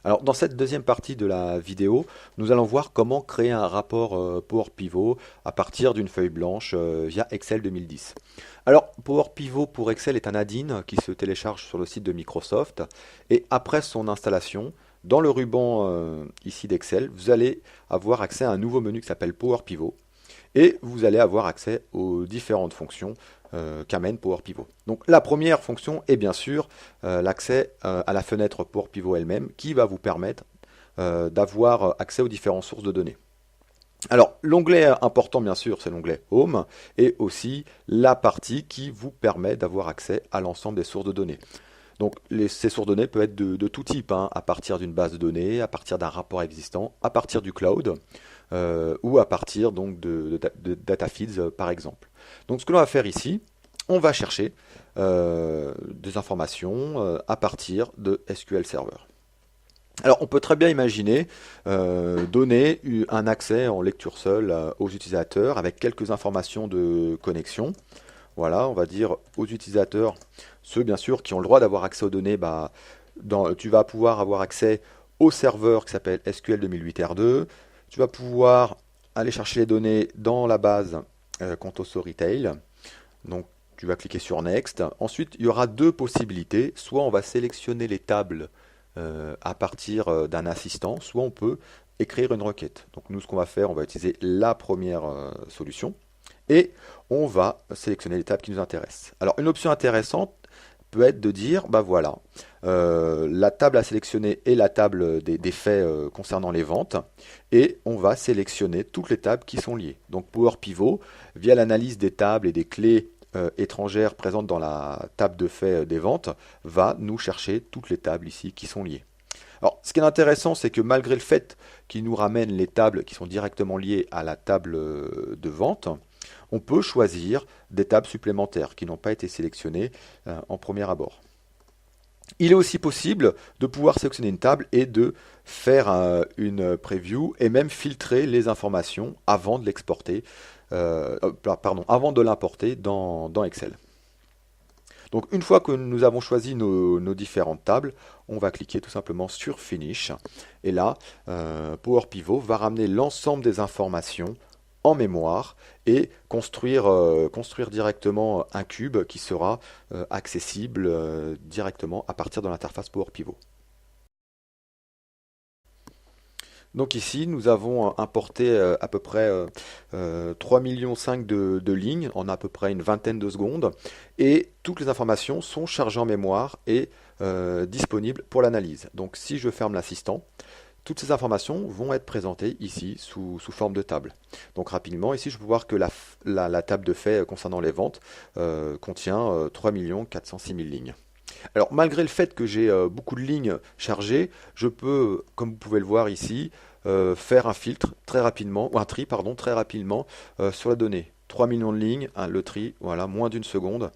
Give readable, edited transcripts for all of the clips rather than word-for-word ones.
Alors, dans cette deuxième partie de la vidéo, nous allons voir comment créer un rapport Power Pivot à partir d'une feuille blanche via Excel 2010. Alors, Power Pivot pour Excel est un add-in qui se télécharge sur le site de Microsoft et après son installation, dans le ruban ici d'Excel, vous allez avoir accès à un nouveau menu qui s'appelle Power Pivot et vous allez avoir accès aux différentes fonctions qu'amène Power Pivot. Donc la première fonction est bien sûr l'accès à la fenêtre Power Pivot elle-même qui va vous permettre d'avoir accès aux différentes sources de données. Alors l'onglet important bien sûr c'est l'onglet Home et aussi la partie qui vous permet d'avoir accès à l'ensemble des sources de données. Donc ces sources de données peuvent être de tout type, hein, à partir d'une base de données, à partir d'un rapport existant, à partir du cloud, ou à partir donc de data feeds par exemple. Donc ce que l'on va faire ici, on va chercher des informations à partir de SQL Server. Alors on peut très bien imaginer donner un accès en lecture seule aux utilisateurs avec quelques informations de connexion. Voilà, on va dire aux utilisateurs, ceux bien sûr qui ont le droit d'avoir accès aux données, tu vas pouvoir avoir accès au serveur qui s'appelle SQL 2008 R2. Tu vas pouvoir aller chercher les données dans la base Contoso Retail. Donc tu vas cliquer sur Next. Ensuite, il y aura deux possibilités. Soit on va sélectionner les tables à partir d'un assistant, soit on peut écrire une requête. Donc nous, ce qu'on va faire, on va utiliser la première solution et on va sélectionner les tables qui nous intéressent. Alors une option intéressante peut être de dire, bah voilà, la table à sélectionner est la table des faits concernant les ventes, et on va sélectionner toutes les tables qui sont liées. Donc Power Pivot, via l'analyse des tables et des clés étrangères présentes dans la table de faits des ventes, va nous chercher toutes les tables ici qui sont liées. Alors, ce qui est intéressant, c'est que malgré le fait qu'il nous ramène les tables qui sont directement liées à la table de vente, on peut choisir des tables supplémentaires qui n'ont pas été sélectionnées en premier abord. Il est aussi possible de pouvoir sélectionner une table et de faire une preview et même filtrer les informations avant de l'exporter, avant de l'importer dans Excel. Donc une fois que nous avons choisi nos différentes tables, on va cliquer tout simplement sur Finish. Et là, Power Pivot va ramener l'ensemble des informations en mémoire et construire directement un cube qui sera accessible directement à partir de l'interface Power Pivot. Donc ici, nous avons importé à peu près 3,5 millions de lignes en à peu près une vingtaine de secondes. Et toutes les informations sont chargées en mémoire et disponibles pour l'analyse. Donc si je ferme l'assistant, toutes ces informations vont être présentées ici sous forme de table. Donc rapidement, ici je peux voir que la table de faits concernant les ventes contient 3 406 000 lignes. Alors malgré le fait que j'ai beaucoup de lignes chargées, je peux, comme vous pouvez le voir ici, faire un filtre très rapidement, ou un tri pardon, très rapidement sur la donnée. 3 millions de lignes, hein, le tri, voilà, moins d'une seconde,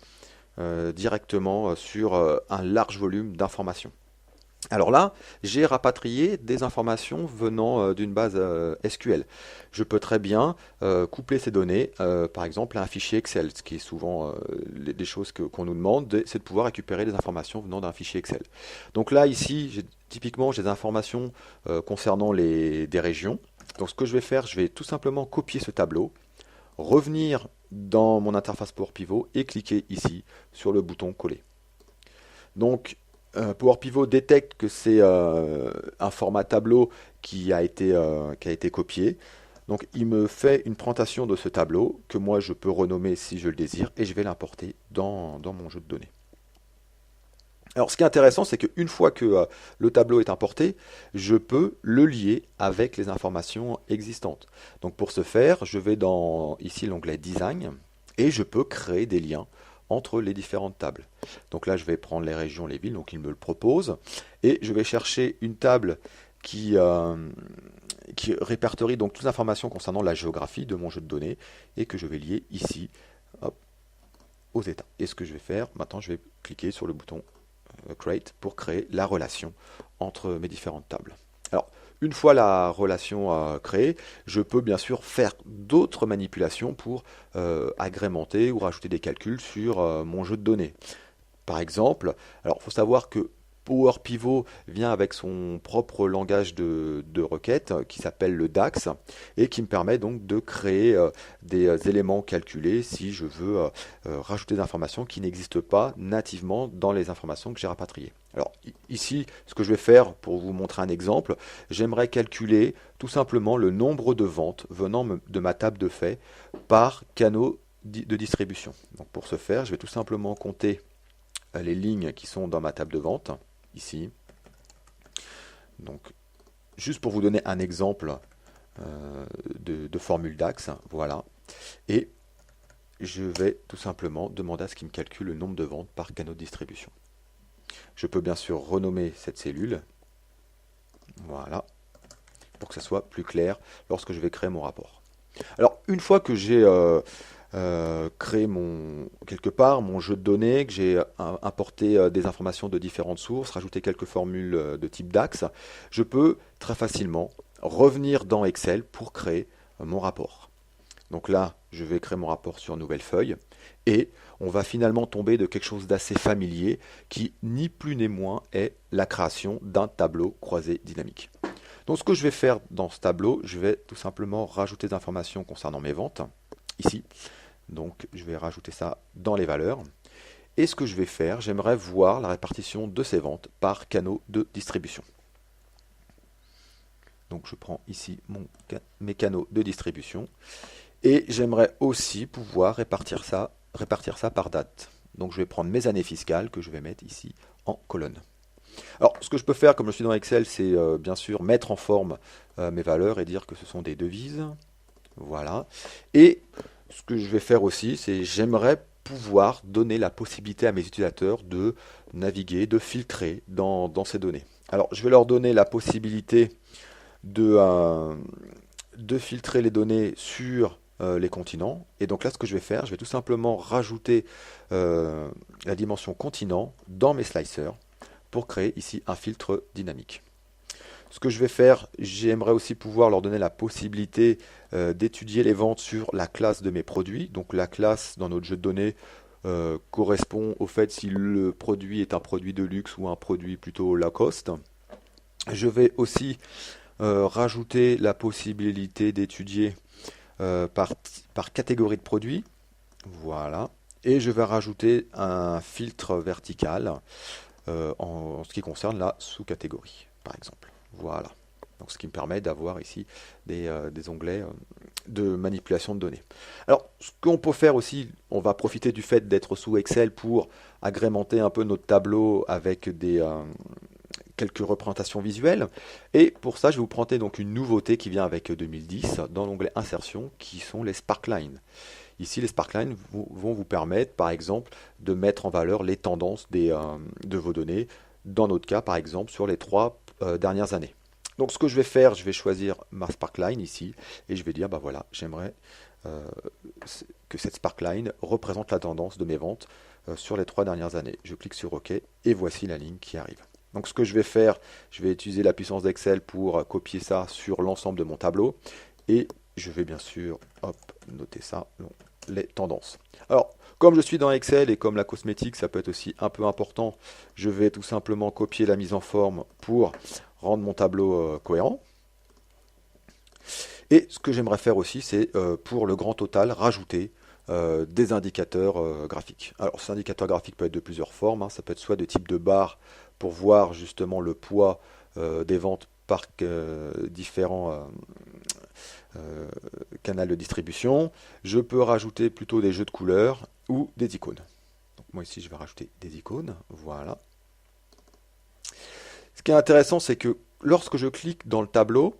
directement sur un large volume d'informations. Alors là, j'ai rapatrié des informations venant d'une base SQL. Je peux très bien coupler ces données, par exemple, à un fichier Excel. Ce qui est souvent des choses qu'on nous demande, c'est de pouvoir récupérer des informations venant d'un fichier Excel. Donc là, ici, typiquement, j'ai des informations concernant des régions. Donc ce que je vais faire, je vais tout simplement copier ce tableau, revenir dans mon interface Power Pivot et cliquer ici sur le bouton coller. Donc Power Pivot détecte que c'est un format tableau qui a été copié. Donc il me fait une présentation de ce tableau que moi je peux renommer si je le désire et je vais l'importer dans mon jeu de données. Alors ce qui est intéressant, c'est qu'une fois que le tableau est importé, je peux le lier avec les informations existantes. Donc pour ce faire, je vais dans ici l'onglet Design et je peux créer des liens entre les différentes tables. Donc là, je vais prendre les régions, les villes, donc il me le propose, et je vais chercher une table qui répertorie donc toutes les informations concernant la géographie de mon jeu de données et que je vais lier ici, hop, aux états. Et ce que je vais faire, maintenant, je vais cliquer sur le bouton Create pour créer la relation entre mes différentes tables. Alors, une fois la relation créée, je peux bien sûr faire d'autres manipulations pour agrémenter ou rajouter des calculs sur mon jeu de données. Par exemple, alors il faut savoir que Power Pivot vient avec son propre langage de requête qui s'appelle le DAX et qui me permet donc de créer des éléments calculés si je veux rajouter des informations qui n'existent pas nativement dans les informations que j'ai rapatriées. Alors ici, ce que je vais faire pour vous montrer un exemple, j'aimerais calculer tout simplement le nombre de ventes venant de ma table de faits par canaux de distribution. Donc pour ce faire, je vais tout simplement compter les lignes qui sont dans ma table de vente, ici. Donc, juste pour vous donner un exemple de formule DAX, voilà. Et je vais tout simplement demander à ce qu'il me calcule le nombre de ventes par canaux de distribution. Je peux bien sûr renommer cette cellule, voilà, pour que ça soit plus clair lorsque je vais créer mon rapport. Alors, une fois que j'ai créé quelque part mon jeu de données, que j'ai importé des informations de différentes sources, rajouté quelques formules de type DAX, je peux très facilement revenir dans Excel pour créer mon rapport. Donc là, je vais créer mon rapport sur une nouvelle feuille et on va finalement tomber de quelque chose d'assez familier qui, ni plus ni moins, est la création d'un tableau croisé dynamique. Donc ce que je vais faire dans ce tableau, je vais tout simplement rajouter des informations concernant mes ventes, ici. Donc je vais rajouter ça dans les valeurs. Et ce que je vais faire, j'aimerais voir la répartition de ces ventes par canaux de distribution. Donc je prends ici mes canaux de distribution. Et j'aimerais aussi pouvoir répartir ça par date. Donc je vais prendre mes années fiscales que je vais mettre ici en colonne. Alors ce que je peux faire, comme je suis dans Excel, c'est bien sûr mettre en forme mes valeurs et dire que ce sont des devises. Voilà. Et ce que je vais faire aussi, c'est j'aimerais pouvoir donner la possibilité à mes utilisateurs de naviguer, de filtrer dans ces données. Alors je vais leur donner la possibilité de filtrer les données sur les continents. Et donc là, ce que je vais faire, je vais tout simplement rajouter la dimension continent dans mes slicers pour créer ici un filtre dynamique. Ce que je vais faire, j'aimerais aussi pouvoir leur donner la possibilité d'étudier les ventes sur la classe de mes produits. Donc la classe dans notre jeu de données correspond au fait si le produit est un produit de luxe ou un produit plutôt low cost. Je vais aussi rajouter la possibilité d'étudier par catégorie de produits. Voilà. Et je vais rajouter un filtre vertical en ce qui concerne la sous-catégorie, par exemple. Voilà. Donc, ce qui me permet d'avoir ici des onglets de manipulation de données. Alors, ce qu'on peut faire aussi, on va profiter du fait d'être sous Excel pour agrémenter un peu notre tableau avec quelques représentations visuelles. Et pour ça, je vais vous présenter donc une nouveauté qui vient avec 2010 dans l'onglet Insertion, qui sont les Sparklines. Ici, les Sparklines vont vous permettre, par exemple, de mettre en valeur les tendances de vos données, dans notre cas, par exemple, sur les 3 dernières années. Donc, ce que je vais faire, je vais choisir ma Sparkline ici, et je vais dire, bah voilà, j'aimerais que cette Sparkline représente la tendance de mes ventes sur les 3 dernières années. Je clique sur OK, et voici la ligne qui arrive. Donc, ce que je vais faire, je vais utiliser la puissance d'Excel pour copier ça sur l'ensemble de mon tableau, et je vais bien sûr, noter ça, les tendances. Alors, comme je suis dans Excel et comme la cosmétique, ça peut être aussi un peu important, je vais tout simplement copier la mise en forme pour rendre mon tableau cohérent. Et ce que j'aimerais faire aussi, c'est pour le grand total, rajouter des indicateurs graphiques. Alors, cet indicateur graphique peut être de plusieurs formes, hein. Ça peut être soit de type de barre pour voir justement le poids des ventes par différents canaux de distribution. Je peux rajouter plutôt des jeux de couleurs ou des icônes. Donc moi ici je vais rajouter des icônes, voilà. Ce qui est intéressant, c'est que lorsque je clique dans le tableau,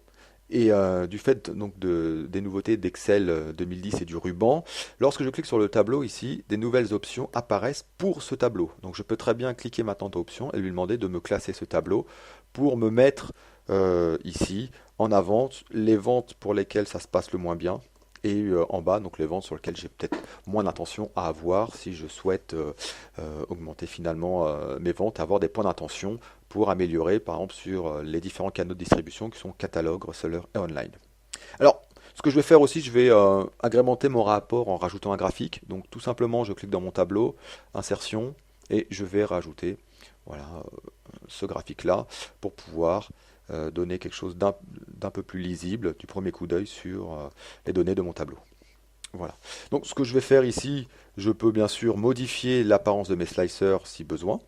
et du fait donc des nouveautés d'Excel 2010 et du ruban, lorsque je clique sur le tableau ici, des nouvelles options apparaissent pour ce tableau. Donc je peux très bien cliquer maintenant dans Options et lui demander de me classer ce tableau pour me mettre ici en avant les ventes pour lesquelles ça se passe le moins bien, et en bas donc les ventes sur lesquelles j'ai peut-être moins d'intention à avoir si je souhaite augmenter finalement mes ventes, avoir des points d'intention pour améliorer par exemple sur les différents canaux de distribution qui sont catalogue, reseller et online. Alors ce que je vais faire aussi, je vais agrémenter mon rapport en rajoutant un graphique. Donc tout simplement je clique dans mon tableau, insertion, et je vais rajouter voilà, ce graphique-là, pour pouvoir donner quelque chose d'un peu plus lisible du premier coup d'œil sur les données de mon tableau. Voilà. Donc ce que je vais faire ici, je peux bien sûr modifier l'apparence de mes slicers si besoin.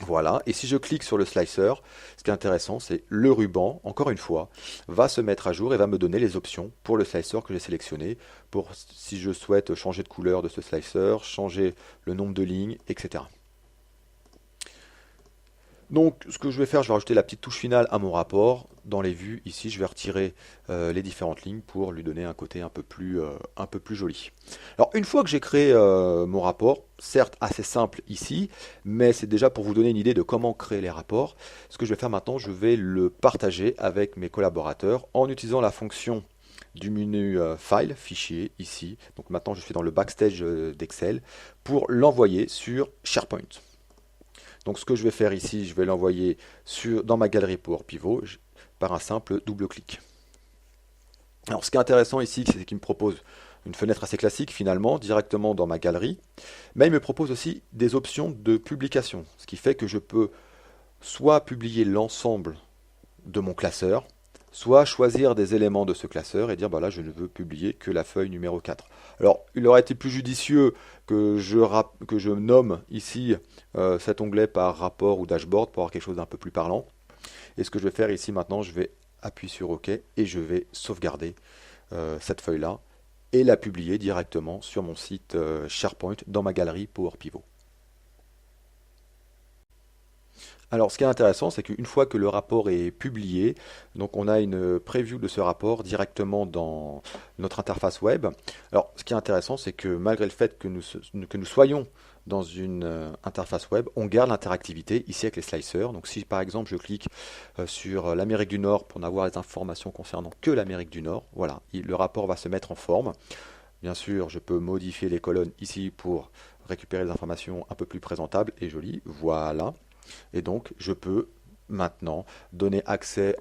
Voilà, et si je clique sur le slicer, ce qui est intéressant, c'est le ruban, encore une fois, va se mettre à jour et va me donner les options pour le slicer que j'ai sélectionné, pour si je souhaite changer de couleur de ce slicer, changer le nombre de lignes, etc. Donc ce que je vais faire, je vais rajouter la petite touche finale à mon rapport. Dans les vues, ici, je vais retirer les différentes lignes pour lui donner un côté un peu plus joli. Alors une fois que j'ai créé mon rapport, certes assez simple ici, mais c'est déjà pour vous donner une idée de comment créer les rapports. Ce que je vais faire maintenant, je vais le partager avec mes collaborateurs en utilisant la fonction du menu File, Fichier, ici. Donc maintenant, je suis dans le backstage d'Excel pour l'envoyer sur SharePoint. Donc ce que je vais faire ici, je vais l'envoyer dans ma galerie Power Pivot par un simple double clic. Alors ce qui est intéressant ici, c'est qu'il me propose une fenêtre assez classique finalement, directement dans ma galerie, mais il me propose aussi des options de publication, ce qui fait que je peux soit publier l'ensemble de mon classeur, soit choisir des éléments de ce classeur et dire bah là je ne veux publier que la feuille numéro 4. Alors il aurait été plus judicieux que je nomme ici cet onglet par rapport ou dashboard pour avoir quelque chose d'un peu plus parlant. Et ce que je vais faire ici maintenant, je vais appuyer sur OK et je vais sauvegarder cette feuille là et la publier directement sur mon site SharePoint dans ma galerie Power Pivot. Alors, ce qui est intéressant, c'est qu'une fois que le rapport est publié, donc on a une preview de ce rapport directement dans notre interface web. Alors, ce qui est intéressant, c'est que malgré le fait que nous soyons dans une interface web, on garde l'interactivité ici avec les slicers. Donc, si par exemple je clique sur l'Amérique du Nord pour n'avoir les informations concernant que l'Amérique du Nord, voilà, le rapport va se mettre en forme. Bien sûr, je peux modifier les colonnes ici pour récupérer des informations un peu plus présentables et jolies. Voilà. Et donc, je peux maintenant donner accès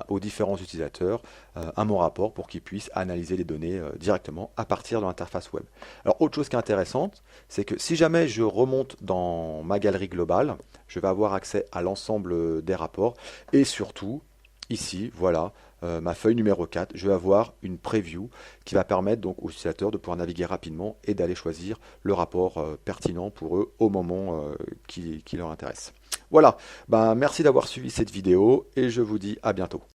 aux différents utilisateurs à mon rapport pour qu'ils puissent analyser les données directement à partir de l'interface web. Alors, autre chose qui est intéressante, c'est que si jamais je remonte dans ma galerie globale, je vais avoir accès à l'ensemble des rapports et surtout, ici, voilà, ma feuille numéro 4, je vais avoir une preview qui va permettre donc aux utilisateurs de pouvoir naviguer rapidement et d'aller choisir le rapport pertinent pour eux au moment qui leur intéresse. Voilà, ben, merci d'avoir suivi cette vidéo et je vous dis à bientôt.